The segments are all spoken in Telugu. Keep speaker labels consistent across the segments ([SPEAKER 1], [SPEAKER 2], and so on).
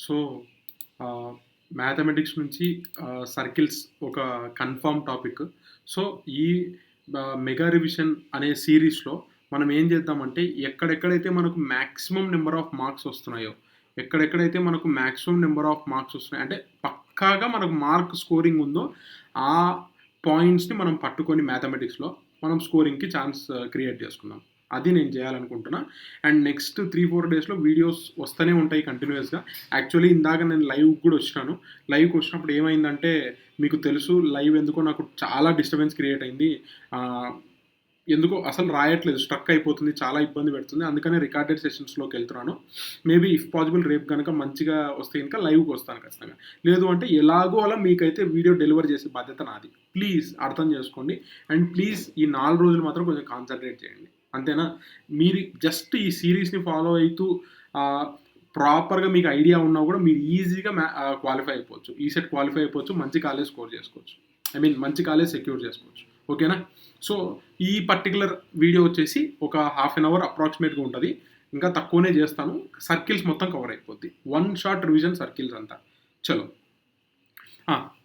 [SPEAKER 1] సో, మ్యాథమెటిక్స్ నుంచి సర్కిల్స్ ఒక కన్ఫర్మ్ టాపిక్. సో, ఈ మెగా రివిజన్ అనే సీరీస్‌లో మనం ఏం చేద్దామంటే, ఎక్కడెక్కడైతే మనకు మాక్సిమం నంబర్ ఆఫ్ మార్క్స్ వస్తున్నాయో, ఎక్కడెక్కడైతే మనకు మాక్సిమం నంబర్ ఆఫ్ మార్క్స్ వస్తున్నాయి అంటే పక్కాగా మనకు మార్క్ స్కోరింగ్ ఉందో, ఆ పాయింట్స్‌ని మనం పట్టుకొని మ్యాథమెటిక్స్‌లో మనం స్కోరింగ్‌కి ఛాన్స్ క్రియేట్ చేసుకుందాం. అది నేను చేయాలనుకుంటున్నా. అండ్ నెక్స్ట్ 3-4 డేస్‌లో వీడియోస్ వస్తూనే ఉంటాయి కంటిన్యూయస్‌గా. యాక్చువల్లీ ఇందాక నేను లైవ్‌కి కూడా వచ్చినాను. లైవ్‌కి వచ్చినప్పుడు ఏమైందంటే, మీకు తెలుసు లైవ్ ఎందుకో నాకు చాలా డిస్టర్బెన్స్ క్రియేట్ అయింది. ఎందుకో అసలు రాయట్లేదు, స్ట్రక్ అయిపోతుంది, చాలా ఇబ్బంది పెడుతుంది. అందుకనే రికార్డెడ్ సెషన్స్‌లోకి వెళ్తున్నాను. మేబీ ఇఫ్ పాసిబుల్ రేపు గనక మంచిగా వస్తే గనక లైవ్‌కి వస్తాను ఖచ్చితంగా. లేదు అంటే ఎలాగో అలా మీకైతే వీడియో డెలివర్ చేసే బాధ్యత నాది. ప్లీజ్ అర్థం చేసుకోండి. అండ్ ప్లీజ్ ఈ 4 రోజులు మాత్రం కొంచెం కాన్సంట్రేట్ చేయండి. అంతేనా? మీరు జస్ట్ ఈ సీరీస్‌ని ఫాలో అయితూ ప్రాపర్‌గా మీకు ఐడియా ఉన్నా కూడా మీరు ఈజీగా క్వాలిఫై అయిపోవచ్చు. ఈసెట్ క్వాలిఫై అయిపోవచ్చు. మంచి కాలేజ్ స్కోర్ చేసుకోవచ్చు. ఐ మీన్ మంచి కాలేజ్ సెక్యూర్ చేసుకోవచ్చు. ఓకేనా? సో, ఈ పర్టిక్యులర్ వీడియో వచ్చేసి ఒక హాఫ్ అన్ అవర్ అప్రాక్సిమేట్‌గా ఉంటది. ఇంకా తక్కువనే చేస్తాను. సర్కిల్స్ మొత్తం కవర్ అయిపోద్ది. వన్ షాట్ రివిజన్ సర్కిల్స్ అంతా. చలో.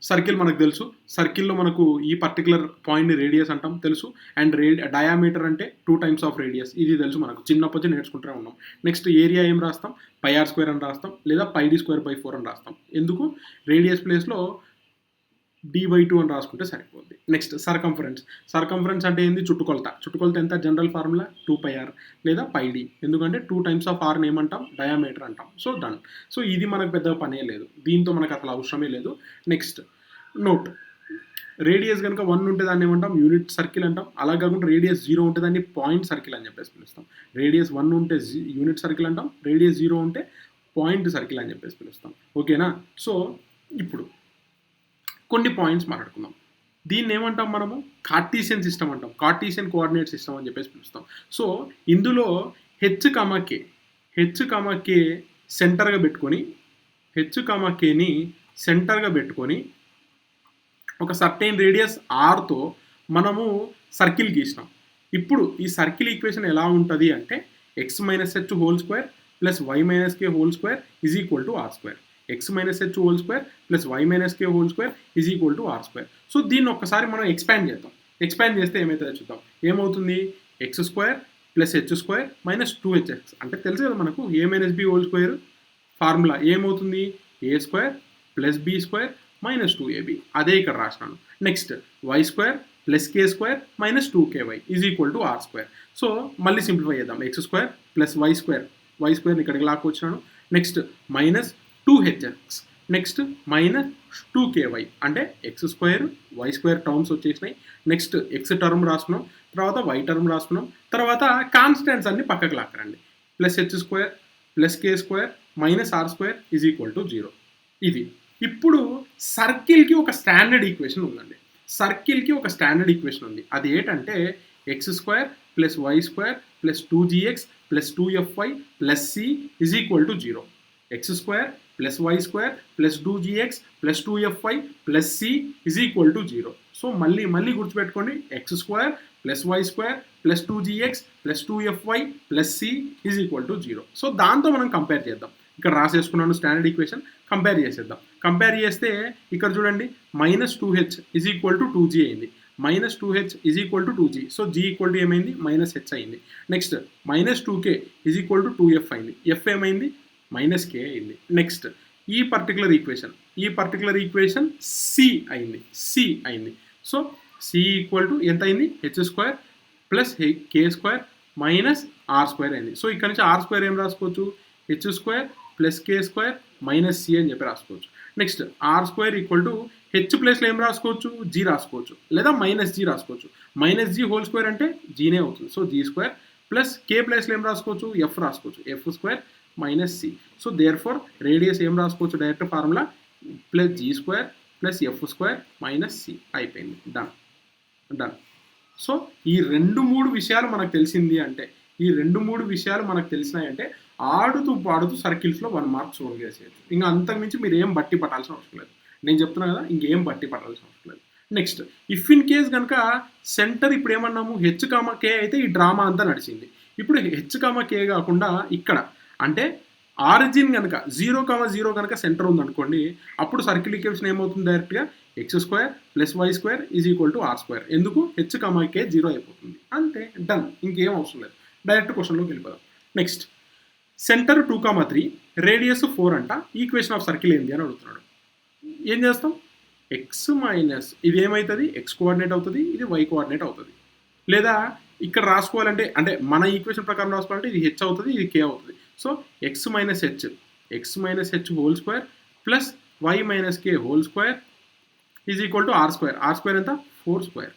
[SPEAKER 1] సర్కిల్ మనకు తెలుసు. సర్కిల్‌లో మనకు ఈ పర్టిక్యులర్ పాయింట్‌ని రేడియస్ అంటాం తెలుసు. అండ్ డయామీటర్ అంటే 2 టైమ్స్ ఆఫ్ రేడియస్. ఇది తెలుసు మనకు. చిన్నప్పటి నుంచి నేర్చుకుంటూనే ఉన్నాం. నెక్స్ట్ ఏరియా ఏం రాస్తాం? పై ఆర్ స్క్వేర్ అని రాస్తాం. లేదా పై డి స్క్వేర్ బై 4 అని రాస్తాం. ఎందుకు? రేడియస్ ప్లేస్‌లో d/2 అని రాసుకుంటే సరిపోద్ది. నెక్స్ట్ సర్కంఫరెన్స్ అంటే ఏంది? చుట్టుకొలత. చుట్టుకొలత ఎంత? జనరల్ ఫార్ములా 2πr లేదా πd. ఎందుకంటే 2 టైమ్స్ ఆఫ్ r ని ఏమంటాం? డయామీటర్ అంటాం. So done. సో ఇది మనకు పెద్దగా పనే లేదు. దీంతో మనకు అసలు అవసరమే లేదు. Next note. రేడియస్ కనుక 1 ఉంటే దాన్ని ఏమంటాం? యూనిట్ సర్కిల్ అంటాం. అలా కాకుండా రేడియస్ 0 ఉంటే దాన్ని పాయింట్ సర్కిల్ అని చెప్పేసి పిలుస్తాం. రేడియస్ 1 ఉంటే యూనిట్ సర్కిల్ అంటాం. రేడియస్ 0 ఉంటే పాయింట్ సర్కిల్ అని చెప్పేసి పిలుస్తాం. ఓకేనా? సో ఇప్పుడు కొన్ని పాయింట్స్ మాట్లాడుకుందాం. దీన్ని ఏమంటాం మనము? కార్టీసియన్ సిస్టమ్ అంటాం. కార్టీసియన్ కోఆర్డినేట్ సిస్టమ్ అని చెప్పేసి పిలుస్తాం. సో ఇందులో హెచ్, కే సెంటర్గా పెట్టుకొని హెచ్, కేని సెంటర్గా పెట్టుకొని ఒక సర్టైన్ రేడియస్ ఆర్తో మనము సర్కిల్ గీసినాం. ఇప్పుడు ఈ సర్కిల్ ఈక్వేషన్ ఎలా ఉంటుంది అంటే x-h² plus y-k² is equal to r². x-h² plus y-k² is equal to r². So దీన్ని ఒక్కసారి మనం ఎక్స్పాండ్ చేద్దాం. ఎక్స్పాండ్ చేస్తే ఏమవుతుందో చూద్దాం. ఏమవుతుంది? x² plus h² minus 2hx. అంటే తెలుసు కదా మనకు a-b² ఫార్ములా ఏమవుతుంది? a² plus b² minus 2ab. అదే ఇక్కడ రాసినాను. Next y² plus k² minus 2ky is equal to r². So మళ్ళీ సింప్లిఫై చేద్దాం. x² ప్లస్ y² ఇక్కడికి లాక్కొచ్చినాను. Next minus 2hx. Next minus 2ky అంటే x² y² టర్మ్స్ వచ్చేసినాయి. నెక్స్ట్ x టర్మ్ రాసుకున్నాం, తర్వాత y టర్మ్ రాసుకున్నాం, తర్వాత కాన్స్టెంట్స్ అన్ని పక్కకు లాక్కరండి. Plus h² plus k² minus r² is equal to 0. ఇది ఇప్పుడు సర్కిల్కి ఒక స్టాండర్డ్ ఈక్వేషన్ ఉందండి. అది ఏంటంటే x² plus y² plus 2gx plus 2fy plus c is equal to 0. x² plus y² plus 2gx plus 2fy plus c is equal to 0. So మళ్ళీ గుర్తుపెట్టుకోండి. x² plus y² plus 2gx plus 2fy plus c is equal to 0. So దాంతో మనం కంపేర్ చేద్దాం. ఇక్కడ రాసేసుకున్నాను స్టాండర్డ్ ఈక్వేషన్. కంపేర్ చేసేద్దాం. కంపేర్ చేస్తే ఇక్కడ చూడండి, minus 2h is equal to 2g అయింది. Minus 2h is equal to 2g. So g equal to ఏమైంది? మైనస్ h అయింది. Next minus 2k is equal to 2f అయింది. f ఏమైంది? మైనస్ k అయింది. నెక్స్ట్ ఈ పర్టికులర్ ఈక్వేషన్ c అయింది. సో c ఈక్వల్ టు ఎంత అయింది? h² plus k² minus r² అయింది. సో ఇక్కడ నుంచి r² ఏం రాసుకోవచ్చు? h² plus k² minus c అని చెప్పి రాసుకోవచ్చు. Next r² equal to H ప్లేస్లో ఏం రాసుకోవచ్చు? g రాసుకోవచ్చు, లేదా మైనస్ g రాసుకోవచ్చు. మైనస్ g హోల్ స్క్వేర్ అంటే జీనే అవుతుంది. సో g² ప్లస్ k ప్లేస్లో ఏం రాసుకోవచ్చు? f రాసుకోవచ్చు. f² minus c. So there four radius ఏం రాసుకోవచ్చు? Direct formula plus g² plus f² minus c అయిపోయింది. డన్. సో ఈ 2-3 విషయాలు మనకు తెలిసినాయంటే ఆడుతూ పాడుతూ సర్కిల్స్లో 1 మార్క్ స్కోర్ చేసేయచ్చు. ఇంకా అంతకుమించి మీరు ఏం బట్టి పట్టాల్సిన అవసరం లేదు. నేను చెప్తున్నా కదా, ఇంకేం బట్టి పట్టాల్సిన అవసరం లేదు. నెక్స్ట్ ఇఫ్ ఇన్ కేస్ కనుక సెంటర్ ఇప్పుడు ఏమన్నాము? h, k అయితే ఈ డ్రామా అంతా నడిచింది. ఇప్పుడు h, k కాకుండా ఇక్కడ అంటే ఆరిజిన్ కనుక 0,0 కనుక సెంటర్ ఉందనుకోండి, అప్పుడు సర్కిల్ ఈక్వేషన్ ఏమవుతుంది డైరెక్ట్గా x² + y² = r². ఎందుకు h, k 0 అయిపోతుంది. అంతే, డన్, ఇంకేం అవసరం లేదు. డైరెక్ట్ క్వశ్చన్లోకి వెళ్ళిపోదాం. నెక్స్ట్, సెంటర్ 2,3, రేడియస్ 4 అంట. ఈక్వేషన్ ఆఫ్ సర్కిల్ ఏంటి అని అడుగుతున్నాడు. ఏం చేస్తాం? ఎక్స్ మైనస్ ఇది ఏమవుతుంది? ఎక్స్ కోఆర్డినేట్ అవుతుంది, ఇది వై కోఆర్డినేట్ అవుతుంది. లేదా ఇక్కడ రాసుకోవాలంటే, అంటే మన ఈక్వేషన్ ప్రకారం రాసుకోవాలంటే ఇది హెచ్ అవుతుంది, ఇది కే అవుతుంది. So x minus h whole plus y minus k whole = r². r² ఎంత? 4².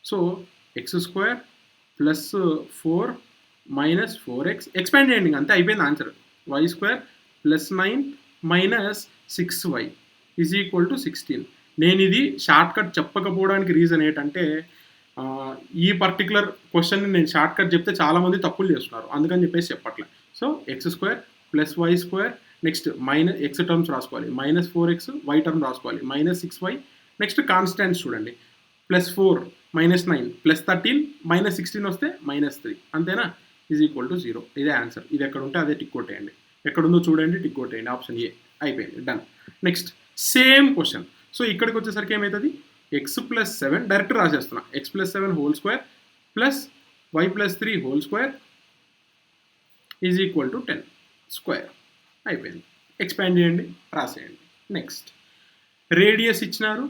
[SPEAKER 1] So x² plus 4 minus 4x expand చేయండి, అంతే అయిపోయింది answer. y² plus 9 minus 6y = 16. నేను ఇది షార్ట్ కట్ చెప్పకపోవడానికి రీజన్ ఏంటంటే, ఈ పర్టికులర్ క్వశ్చన్ని నేను షార్ట్ కట్ చెప్తే చాలామంది తప్పులు చేస్తున్నారు, అందుకని చెప్పేసి చెప్పట్లే. So x² plus y², next minus x terms రాసుకోవాలి, మైనస్ 4x, y టర్మ్ రాసుకోవాలి, మైనస్ 6y. నెక్స్ట్ కాన్స్టెంట్స్ చూడండి, ప్లస్ 4 మైనస్ 9 ప్లస్ 13 మైనస్ 16 వస్తే మైనస్ 3, అంతేనా? = 0. ఇదే ఆన్సర్. ఇది ఎక్కడ ఉంటే అదే టిక్ కొట్టేయండి, ఎక్కడుందో చూడండి, టిక్ కొట్టేయండి. ఆప్షన్ ఏ అయిపోయింది, done. Next same question. So ఇక్కడికి వచ్చేసరికి ఏమవుతుంది? x + 7 డైరెక్ట్ రాసేస్తున్నా, x + 7 whole plus y + 3 whole = 10² అయిపోయింది. ఎక్స్పాండ్ చేయండి, రాసేయండి. నెక్స్ట్, రేడియస్ ఇచ్చినారు,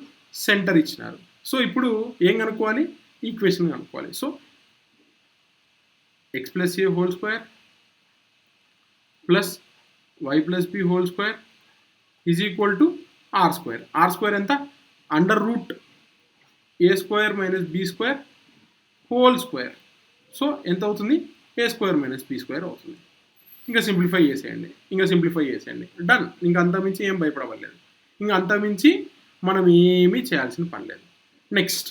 [SPEAKER 1] సెంటర్ ఇచ్చినారు. సో ఇప్పుడు ఏం కనుక్కోవాలి? ఈక్వేషన్ కనుక్కోవాలి. So x + a whole plus y + b whole = r². r² ఎంత? √a² - b² హోల్². సో ఎంత అవుతుంది? a² - b² అవుతుంది. ఇంకా సింప్లిఫై చేసేయండి, డన్. ఇంకా అంతమించి ఏం భయపడవలేదు, ఇంకా అంతమించి మనం ఏమీ చేయాల్సిన పని లేదు. నెక్స్ట్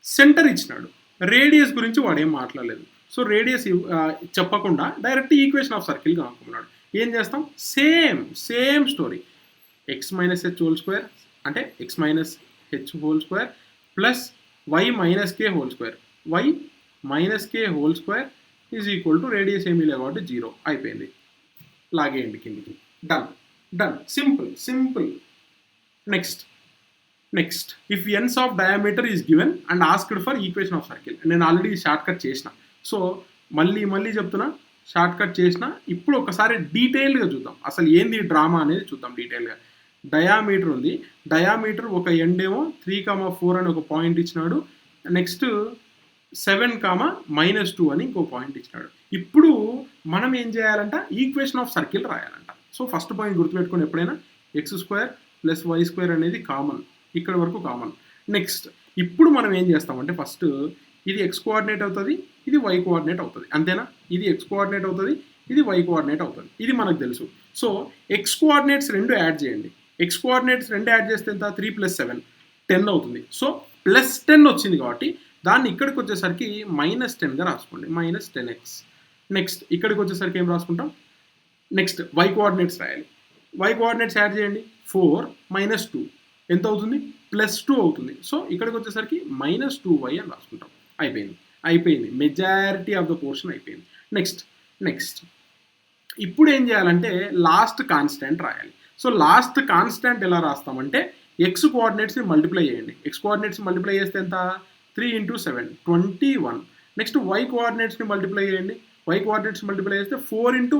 [SPEAKER 1] సెంటర్ ఇచ్చినాడు, రేడియస్ గురించి వాడు ఏం మాట్లాడలేదు. సో రేడియస్ చెప్పకుండా డైరెక్ట్ ఈక్వేషన్ ఆఫ్ సర్కిల్ కనుక్కున్నాడు. ఏం చేస్తాం? Same story. x - h whole అంటే x - h whole plus y - k whole, y - k whole radius ఏమీ లేదు కాబట్టి 0 అయిపోయింది. లాగేయండి కిందికి, done. Simple. Next if ends of diameter is given and asked for equation of circle. నేను ఆల్రెడీ షార్ట్ కట్ చేసిన, సో మళ్ళీ చెప్తున్నా, షార్ట్ కట్ చేసిన. ఇప్పుడు ఒకసారి డీటెయిల్గా చూద్దాం, అసలు ఏంది డ్రామా అనేది చూద్దాం డీటెయిల్గా. డయామీటర్ ఉంది, డయామీటర్ ఒక ఎండ్ ఏమో 3,4 అని ఒక పాయింట్ ఇచ్చినాడు, నెక్స్ట్ 7,-2 అని ఇంకో పాయింట్ ఇచ్చినాడు. ఇప్పుడు మనం ఏం చేయాలంట? ఈక్వేషన్ ఆఫ్ సర్కిల్ రాయాలంట. సో ఫస్ట్ పాయింట్ గుర్తుపెట్టుకుని, ఎప్పుడైనా x² ప్లస్ y² అనేది కామన్, ఇక్కడ వరకు కామన్. నెక్స్ట్ ఇప్పుడు మనం ఏం చేస్తామంటే, ఫస్ట్ ఇది x కోఆర్డినేట్ అవుతుంది, ఇది y కోఆర్డినేట్ అవుతుంది, అంతేనా? ఇది x కోఆర్డినేట్ అవుతుంది, ఇది y కోఆర్డినేట్ అవుతుంది, ఇది మనకు తెలుసు. సో x కోఆర్డినేట్స్ రెండు యాడ్ చేయండి. x కోఆర్డినేట్స్ రెండు యాడ్ చేస్తే ఎంత? 3 + 7 10 అవుతుంది. సో +10 వచ్చింది కాబట్టి దాన్ని ఇక్కడికి వచ్చేసరికి -10గా రాసుకోండి, -10x. నెక్స్ట్ ఇక్కడికి వచ్చేసరికి ఏం రాసుకుంటాం? నెక్స్ట్ y కోఆర్డినేట్స్ రాయాలి. y కోఆర్డినేట్స్ యాడ్ చేయండి, 4 - 2 ఎంత అవుతుంది? +2 అవుతుంది. సో ఇక్కడికి వచ్చేసరికి -2y అని రాసుకుంటాం. అయిపోయింది. మెజారిటీ ఆఫ్ ద పోర్షన్ అయిపోయింది. నెక్స్ట్ ఇప్పుడు ఏం చేయాలంటే లాస్ట్ కాన్స్టెంట్ రాయాలి. సో లాస్ట్ కాన్స్టెంట్ ఎలా రాస్తామంటే, x కోఆర్డినేట్స్ని మల్టిప్లై చేయండి. x కోఆర్డినేట్స్ మల్టిప్లై చేస్తే ఎంత? 3 × 7 21. నెక్స్ట్ y కోఆర్డినేట్స్ని మల్టిప్లై చేయండి. y కోఆర్డినేట్స్ మల్టిప్లై చేస్తే 4 × -2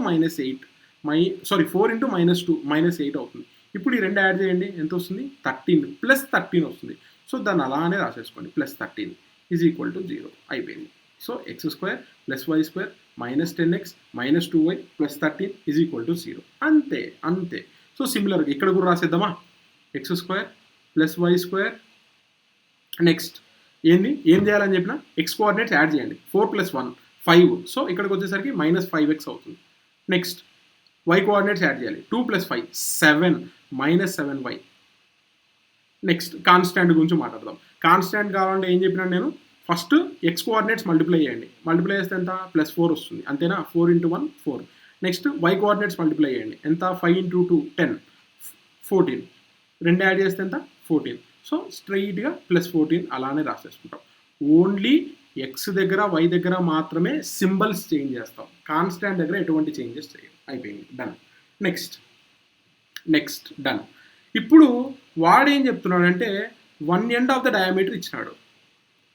[SPEAKER 1] -8 అవుతుంది. ఇప్పుడు ఈ రెండు యాడ్ చేయండి, ఎంత వస్తుంది? 13 +13 వస్తుంది. సో దాన్ని అలానే రాసేసుకోండి, +13 = 0 అయిపోయింది. So x² + y² -10x - 2y +13 = 0. అంతే. సో సిమిలర్గా ఇక్కడ కూడా రాసేద్దామా? x² + y². నెక్స్ట్ ఏం చేయాలని చెప్పిన? x కోఆర్డినేట్స్ యాడ్ చేయండి, 4 + 1 5. సో ఇక్కడికి వచ్చేసరికి -5x అవుతుంది. నెక్స్ట్ y కోఆర్డినేట్స్ యాడ్ చేయాలి, 2 + 5 7 -7y. నెక్స్ట్ కాన్స్టాంట్ గురించి మాట్లాడదాం. కాన్స్టాంట్ కావాలంటే ఏం చెప్పినాను నేను? ఫస్ట్ x కోఆర్డినేట్స్ మల్టిప్లై చేయండి, మల్టిప్లై చేస్తే ఎంత? +4 వస్తుంది, అంతేనా? 4 × 1 4. నెక్స్ట్ y కోఆర్డినేట్స్ మల్టిప్లై చేయండి, ఎంత? 5 × 2 10 14. రెండు యాడ్ చేస్తే ఎంత? 14. సో స్ట్రైట్గా +14 అలానే రాసేసుకుంటాం. ఓన్లీ x దగ్గర y దగ్గర మాత్రమే సింబల్స్ చేంజ్ చేస్తాం, కాన్స్టాంట్ దగ్గర ఎటువంటి చేంజెస్ చేయం. అయిపోయింది, డన్. Next done. ఇప్పుడు వాడేం చెప్తున్నాడంటే 1 end ఆఫ్ ద డయామీటర్ ఇచ్చినాడు,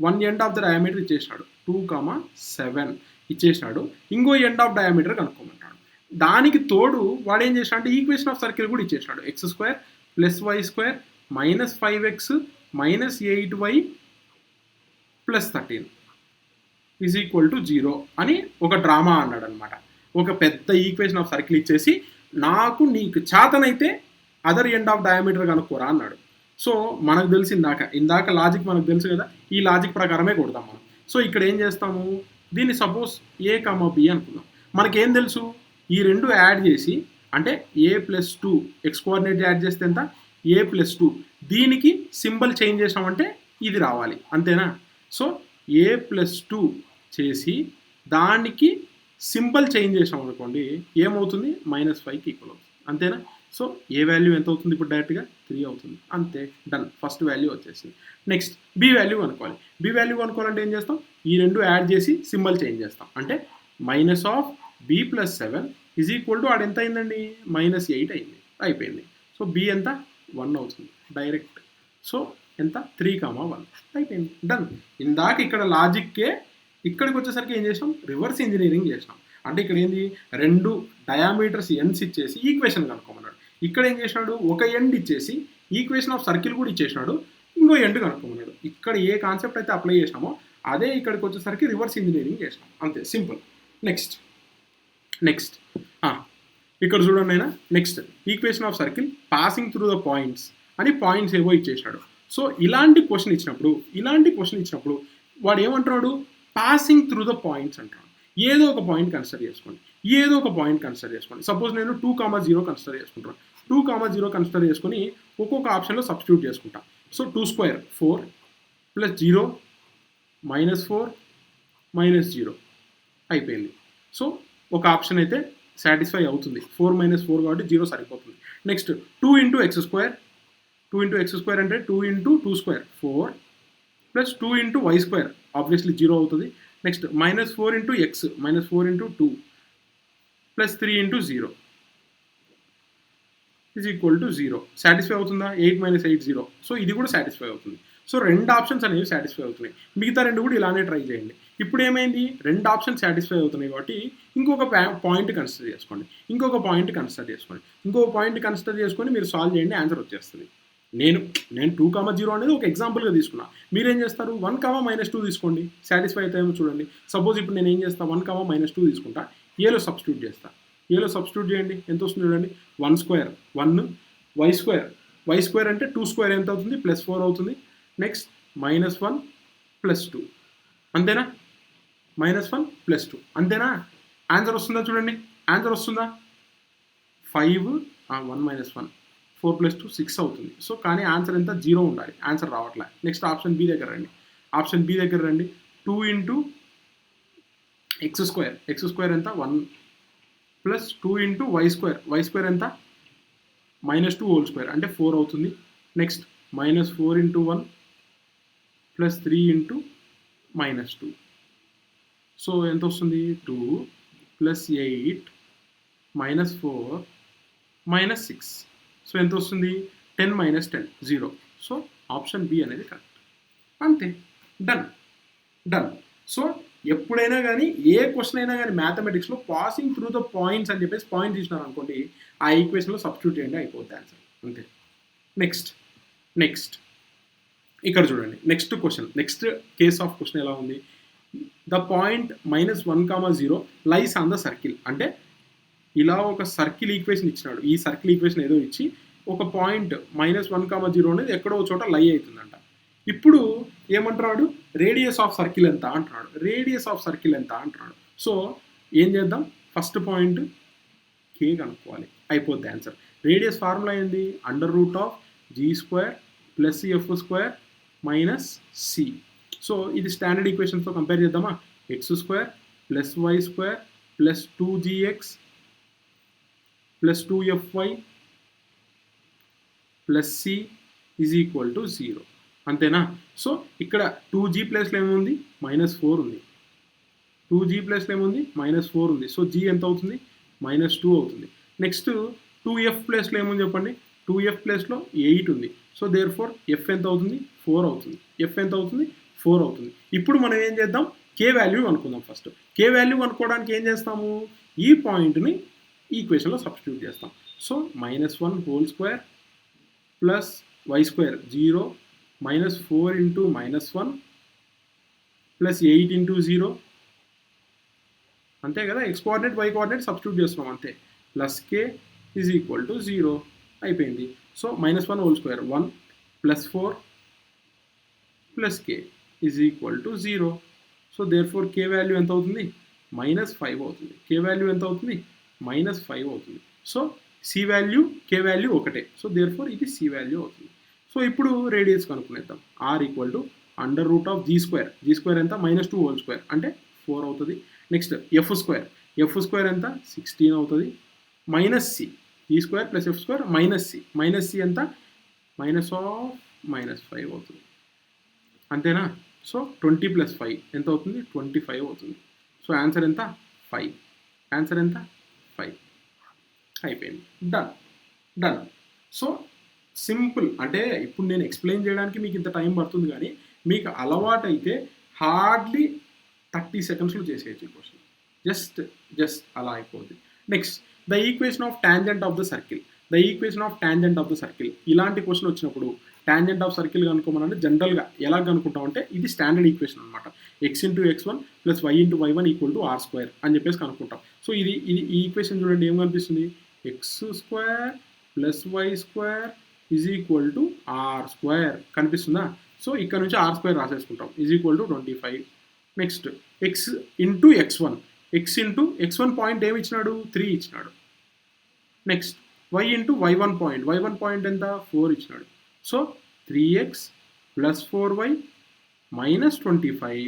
[SPEAKER 1] 1 end ఆఫ్ ద డయామీటర్ ఇచ్చేసినాడు, 2,7 ఇచ్చేసినాడు. ఇంకో ఎండ్ ఆఫ్ డయామీటర్ కనుక్కోమంటాడు. దానికి తోడు వాడు ఏం చేసినా అంటే ఈక్వేషన్ ఆఫ్ సర్కిల్ కూడా ఇచ్చేసినాడు. x² + y² - 5x - 8y + 13 = 0 అని ఒక డ్రామా అన్నాడు అనమాట. ఒక పెద్ద ఈక్వేషన్ ఆఫ్ సర్కిల్ ఇచ్చేసి నీకు చేతనైతే అదర్ ఎండ్ ఆఫ్ డయామీటర్ కనుక్కోరా అన్నాడు. సో మనకు తెలిసి ఇందాక లాజిక్ మనకు తెలుసు కదా, ఈ లాజిక్ ప్రకారమే కొడతాం మనం. సో ఇక్కడ ఏం చేస్తాము, దీన్ని సపోజ్ a, b అనుకుందాం. మనకేం తెలుసు, ఈ రెండు యాడ్ చేసి అంటే a + 2 x కోఆర్డినేట్ యాడ్ చేస్తే ఎంత, a + 2, దీనికి సింబల్ చేంజ్ చేసామంటే ఇది రావాలి, అంతేనా. సో a + 2 చేసి దానికి సింబల్ చేంజ్ చేసాం అనుకోండి, ఏమవుతుంది, -5కి ఈక్వల్ అవుతుంది, అంతేనా. సో ఏ వాల్యూ ఎంత అవుతుంది ఇప్పుడు డైరెక్ట్గా 3 అవుతుంది, అంతే, డన్. ఫస్ట్ వాల్యూ వచ్చేసింది. నెక్స్ట్ బి వాల్యూ అనుకోవాలి. బి వాల్యూ అనుకోవాలంటే ఏం చేస్తాం, ఈ రెండు యాడ్ చేసి సింబల్ చేంజ్ చేస్తాం. అంటే -b + 7 = ఆడ ఎంత అయిందండి, -8 అయింది, అయిపోయింది. సో బి ఎంత, 1 అవుతుంది డైరెక్ట్. సో ఎంత, 3,1 అయిపోయింది, డన్. ఇందాక ఇక్కడ లాజిక్కే ఇక్కడికి వచ్చేసరికి ఏం చేసాం, రివర్స్ ఇంజనీరింగ్ చేసినాం. అంటే ఇక్కడ ఏంది, రెండు డయామీటర్స్ ఎండ్స్ ఇచ్చేసి ఈక్వేషన్ కనుక్కోమన్నాడు. ఇక్కడ ఏం చేసినాడు, ఒక ఎండ్ ఇచ్చేసి ఈక్వేషన్ ఆఫ్ సర్కిల్ కూడా ఇచ్చేసినాడు, ఇంకో ఎండ్ కనుక్కోమన్నాడు. ఇక్కడ ఏ కాన్సెప్ట్ అయితే అప్లై చేసినామో అదే ఇక్కడికి వచ్చేసరికి రివర్స్ ఇంజనీరింగ్ చేసినాం, అంతే, సింపుల్. నెక్స్ట్ ఇక్కడ చూడండి అయినా, next equation of circle passing through the points అని పాయింట్స్ ఏవో ఇచ్చేసినాడు. సో ఇలాంటి క్వశ్చన్ ఇచ్చినప్పుడు వాడు ఏమంటున్నాడు, పాసింగ్ త్రూ ద పాయింట్స్ అంటాడు. ఏదో ఒక పాయింట్ కన్సిడర్ చేసుకోండి. సపోజ్ నేను 2,0 కన్సిడర్ చేసుకుంటాను. 2,0 కన్సిడర్ చేసుకొని ఒక్కొక్క ఆప్షన్లో సబ్స్టిట్యూట్ చేసుకుంటా. సో 2² 4 + 0 -4 -0 అయిపోయింది. సో ఒక ఆప్షన్ అయితే సాటిస్ఫై అవుతుంది, 4 - 4 కాబట్టి 0 సరిపోతుంది. నెక్స్ట్ 2 × x² అంటే 2 × 2² 4 + 2 × y² ఆబ్వియస్లీ 0 అవుతుంది. నెక్స్ట్ -4 × x -4 × 2 + 3 × 0 = 0 సాటిస్ఫై అవుతుందా, 8 - 8 0. సో ఇది కూడా సాటిస్ఫై అవుతుంది. సో రెండు ఆప్షన్స్ అనేవి సాటిస్ఫై అవుతున్నాయి. మిగతా రెండు కూడా ఇలానే ట్రై చేయండి. ఇప్పుడు ఏమైంది, రెండు ఆప్షన్స్ సాటిస్ఫై అవుతున్నాయి కాబట్టి ఇంకొక పాయింట్ కన్సిడర్ చేసుకోండి, ఇంకొక పాయింట్ కన్సిడర్ చేసుకొని మీరు సాల్వ్ చేయండి, ఆన్సర్ వచ్చేస్తుంది. నేను 2,0 అనేది ఒక ఎగ్జాంపుల్గా తీసుకున్నా. మీరేం చేస్తారు, 1, -2 తీసుకోండి, సాటిస్ఫై అవుతాయేమో చూడండి. సపోజ్ ఇప్పుడు నేను ఏం చేస్తాను, 1, -2 తీసుకుంటా, ఏలో సబ్స్టిట్యూట్ చేస్తా. ఏలో సబ్స్టిట్యూట్ చేయండి, ఎంత వస్తుంది చూడండి, 1² 1 y² అంటే 2² ఎంత అవుతుంది, +4 అవుతుంది. నెక్స్ట్ -1 + 2 అంతేనా, -1 + 2 అంతేనా. ఆన్సర్ వస్తుందా చూడండి, ఆన్సర్ వస్తుందా, 5 1 - 1 4 + 2 6 అవుతుంది. సో కానీ ఆన్సర్ ఎంత, 0 ఉండాలి, ఆన్సర్ రావట్లే. నెక్స్ట్ ఆప్షన్ బి దగ్గర రండి, 2 × x² ఎంత, 1 + 2 × y² ఎంత, -2² అంటే 4 అవుతుంది. నెక్స్ట్ -4 × 1 + 3 × -2. సో ఎంత వస్తుంది, 2 + 8 -4 -6. సో ఎంత వస్తుంది, 10 - 10 0. సో ఆప్షన్ బి అనేది కరెక్ట్, అంతే, డన్. సో ఎప్పుడైనా కానీ ఏ క్వశ్చన్ అయినా కానీ మ్యాథమెటిక్స్లో పాసింగ్ త్రూ ద పాయింట్స్ అని చెప్పేసి పాయింట్ ఇచ్చినారు అనుకోండి, ఆ ఈక్వేషన్లో సబ్స్టిట్యూట్ చేయండి, అయిపోద్ది ఆన్సర్, అంతే. నెక్స్ట్ ఇక్కడ చూడండి, నెక్స్ట్ కేస్ ఆఫ్ క్వశ్చన్ ఎలా ఉంది, the point -1, 0 lies on the circle. అంటే ఇలా ఒక సర్కిల్ ఈక్వేషన్ ఇచ్చినాడు, ఈ సర్కిల్ ఈక్వేషన్ ఏదో ఇచ్చి ఒక పాయింట్ -1, 0 అనేది ఎక్కడో చోట లై అవుతుందంట. ఇప్పుడు ఏమంటున్నాడు, రేడియస్ ఆఫ్ సర్కిల్ ఎంత అంటున్నాడు. సో ఏం చేద్దాం, ఫస్ట్ పాయింట్ కే కనుక్కోవాలి, అయిపోద్ది ఆన్సర్. రేడియస్ ఫార్ములా ఏంది, √g² + f² - c. సో ఇది స్టాండర్డ్ ఈక్వేషన్స్తో కంపేర్ చేద్దామా, x² + y² + 2gx + 2fy + c = 0, అంతేనా. సో ఇక్కడ 2g ప్లేస్లో ఏముంది, -4 ఉంది, 2g ప్లేస్లో ఏముంది, -4 ఉంది. సో g ఎంత అవుతుంది, -2 అవుతుంది. నెక్స్ట్ 2f ప్లేస్లో ఏముంది చెప్పండి, 2f ప్లేస్లో 8 ఉంది. సో దేర్ ఫోర్ ఎఫ్ ఎంత అవుతుంది, 4 అవుతుంది. ఎఫ్ ఎంత అవుతుంది, 4 అవుతుంది. ఇప్పుడు మనం ఏం చేద్దాం, కే వాల్యూ అనుకుందాం ఫస్ట్. కే వాల్యూ అనుకోవడానికి ఏం చేస్తాము, ఈ పాయింట్ని ఈక్వేషన్లో సబ్స్టిట్యూట్ చేస్తాం. So -1 whole square plus y square 0 -4 into -1 plus 8 into 0 అంతే కదా, x coordinate y coordinate substitute చేస్తున్నాం అంతే. Plus K is equal to 0 అయిపోయింది. So -1 whole square 1 plus 4 plus K is equal to 0. So there four K value ఎంత అవుతుంది, -5 అవుతుంది. కే వాల్యూ ఎంత అవుతుంది, -5 అవుతుంది. So C value K value ఒకటే. So there fore C value అవుతుంది. సో ఇప్పుడు రేడియస్ కనుక్కునేద్దాం. R equal to under root of G square. G square ఎంత, -2 హోల్ స్క్వేర్ అంటే 4 అవుతుంది. Next F square. F square ఎంత, 16 అవుతుంది. మైనస్ సి, ఈ square plus F square minus C. Minus C ఎంత, -5 అవుతుంది. అంతేనా. సో 20 + 5 ఎంత అవుతుంది, 25 అవుతుంది. సో ఆన్సర్ ఎంత, 5. ఆన్సర్ ఎంత, 5. అయిపోయింది. Done done. So simple. అంటే ఇప్పుడు నేను ఎక్స్ప్లెయిన్ చేయడానికి మీకు ఇంత టైం పడుతుంది, కానీ మీకు అలవాటైతే హార్డ్లీ 30 సెకండ్స్లో చేసేయచ్చు ఈ క్వశ్చన్. జస్ట్ అలా అయిపోతుంది. Next the equation of tangent of the circle. The equation of tangent of the circle. ఇలాంటి క్వశ్చన్ వచ్చినప్పుడు టాంజెంట్ ఆఫ్ సర్కిల్ కనుక్కోమనంటే జనరల్గా ఎలా కనుక్కుంటామంటే ఇది స్టాండర్డ్ ఈక్వేషన్ అనమాట. x into x1 plus y into y1 equal to r² అని చెప్పేసి కనుక్కుంటాం. సో ఇది ఈ ఈక్వేషన్ చూడండి ఏం కనిపిస్తుంది, x² plus y² is equal to r² కనిపిస్తుందా. సో ఇక్కడ నుంచి r² రాసేసుకుంటాం is equal to 25. Next x into x1. x into x1 point ఏమి ఇచ్చినాడు, 3 ఇచ్చినాడు. Next y into y1 point. y1 point ఎంత, 4 ఇచ్చినాడు. So 3x plus 4y minus 25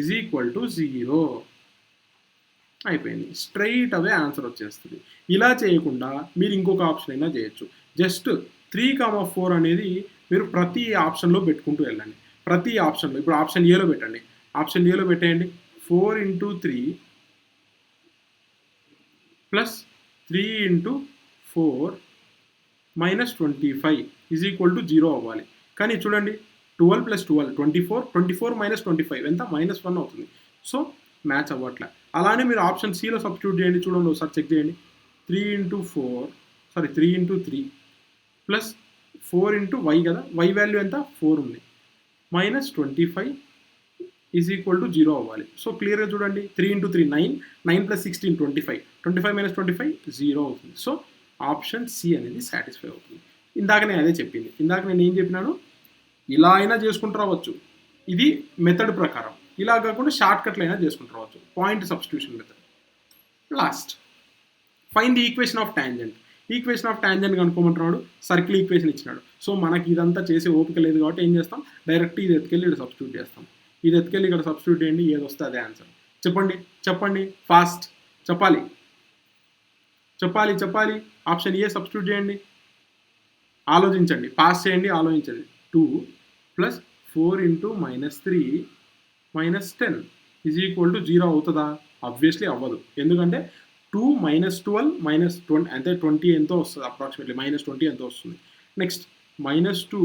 [SPEAKER 1] is equal to 0 అయిపోయింది. స్ట్రైట్ అవే ఆన్సర్ వచ్చేస్తుంది. ఇలా చేయకుండా మీరు ఇంకొక ఆప్షన్ అయినా చేయొచ్చు. జస్ట్ 3, 4 అనేది మీరు ప్రతి ఆప్షన్లో పెట్టుకుంటూ వెళ్ళండి. ప్రతి ఆప్షన్లో ఇప్పుడు ఆప్షన్ ఏలో పెట్టండి. ఆప్షన్ ఏలో పెట్టేయండి 4 into 3 plus 3 into 4 minus 25 is equal to 0 అవ్వాలి. కానీ చూడండి 12 ప్లస్ 12 24 మైనస్ 25 ఎంత, -1 అవుతుంది. సో మ్యాచ్ అవ్వట్లే. అలానే మీరు ఆప్షన్ సిలో సబ్స్టిట్యూట్ చేయండి. చూడండి ఒకసారి చెక్ చేయండి. 3 ఇంటూ 3 ప్లస్ 4 ఇంటూ వై కదా, వై వాల్యూ ఎంత, 4 ఉంది. మైనస్ 25 ఈజ్ ఈక్వల్ టు 0 అవ్వాలి. సో క్లియర్గా చూడండి 3 ఇంటూ 3 9 ప్లస్ 16 25 మైనస్ 25 0 అవుతుంది. సో ఆప్షన్ సి అనేది సాటిస్ఫై అవుతుంది. ఇందాక నేను అదే చెప్పింది. ఇందాక నేను ఏం చెప్పినాను, ఇలా అయినా చేసుకుంటూ రావచ్చు, ఇది మెథడ్ ప్రకారం. ఇలా కాకుండా షార్ట్ కట్లు అయినా చేసుకుంటూ రావచ్చు, point substitution method. Last find the equation of tangent. Equation of tangent కనుక్కోమంటున్నాడు, సర్కిల్ ఈక్వేషన్ ఇచ్చినాడు. సో మనకి ఇదంతా చేసే ఓపిక లేదు కాబట్టి ఏం చేస్తాం, డైరెక్ట్ ఇది ఎత్తుకెళ్ళి ఇక్కడ సబ్స్టిట్యూట్ చేస్తాం. ఇది ఎత్తుకెళ్ళి ఇక్కడ సబ్స్టిట్యూట్ చేయండి, ఏది వస్తే అదే ఆన్సర్. చెప్పండి ఫాస్ట్ చెప్పాలి. ఆప్షన్ ఏ సబ్స్టిట్యూట్ చేయండి, ఆలోచించండి, పాస్ చేయండి, ఆలోచించండి. 2 plus 4 into -3 minus 10 is equal to 0 అవుతుందా? ఆబ్వియస్లీ అవ్వదు. ఎందుకంటే 2 -12 -20 అంటే 20 ఎంతో వస్తుంది, అప్రాక్సిమేట్లీ -20 ఎంతో వస్తుంది. నెక్స్ట్ -2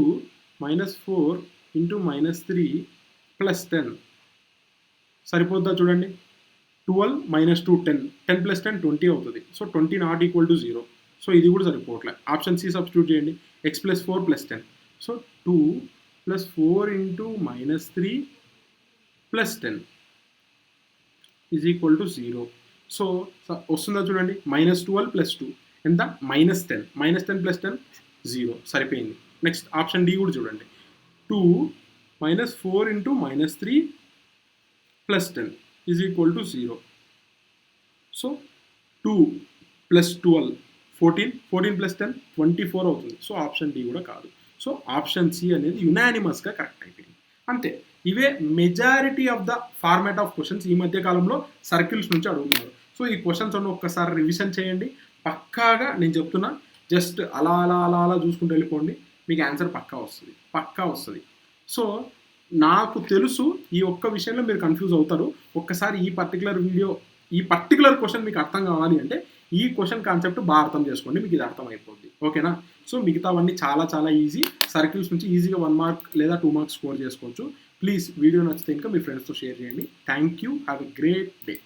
[SPEAKER 1] -4 ఇంటూ -3 ప్లస్ 10 సరిపోద్దా? చూడండి 12 -2 10 10 ప్లస్ 10 20 అవుతుంది. So 20 not equal to 0. So ఇది కూడా సరిపోవట్లే. ఆప్షన్ సి సబ్స్టిట్యూట్ చేయండి, x plus 4 plus 10. So 2 plus 4 into -3 plus 10 is equal to 0. So వస్తుందా చూడండి, -12 ప్లస్ 2 ఎంత, -10 -10 ప్లస్ 10 0 సరిపోయింది. నెక్స్ట్ ఆప్షన్ డి కూడా చూడండి, 2 -4 into -3 plus 10 is equal to 0. So 2 plus 12 14 plus 10 24 అవుతుంది. సో ఆప్షన్ డి కూడా కాదు. సో ఆప్షన్ సి అనేది యునానిమస్గా కరెక్ట్ అయిపోయింది. అంతే. ఇవే majority of the format of questions ఈ మధ్య కాలంలో సర్కిల్స్ నుంచి అడుగుతున్నారు. సో ఈ క్వశ్చన్స్ అన్ని ఒక్కసారి రివిజన్ చేయండి. పక్కాగా నేను చెప్తున్నా, జస్ట్ అలా చూసుకుంటూ వెళ్ళిపోండి, మీకు ఆన్సర్ పక్కా వస్తుంది. సో నాకు తెలుసు ఈ ఒక్క విషయంలో మీరు కన్ఫ్యూజ్ అవుతారు. ఒక్కసారి ఈ పర్టికులర్ క్వశ్చన్ మీకు అర్థం కావాలి అంటే ఈ క్వశ్చన్ కాన్సెప్ట్ బాగా అర్థం చేసుకోండి, మీకు ఇది అర్థమైపోద్ది. ఓకేనా? సో మిగతావన్నీ చాలా చాలా ఈజీ. సర్కిల్స్ నుంచి ఈజీగా 1 మార్క్ లేదా 2 మార్క్స్ స్కోర్ చేసుకోవచ్చు. ప్లీజ్ వీడియో నచ్చితే ఇంకా మీ ఫ్రెండ్స్తో షేర్ చేయండి. Thank you. Have a great day.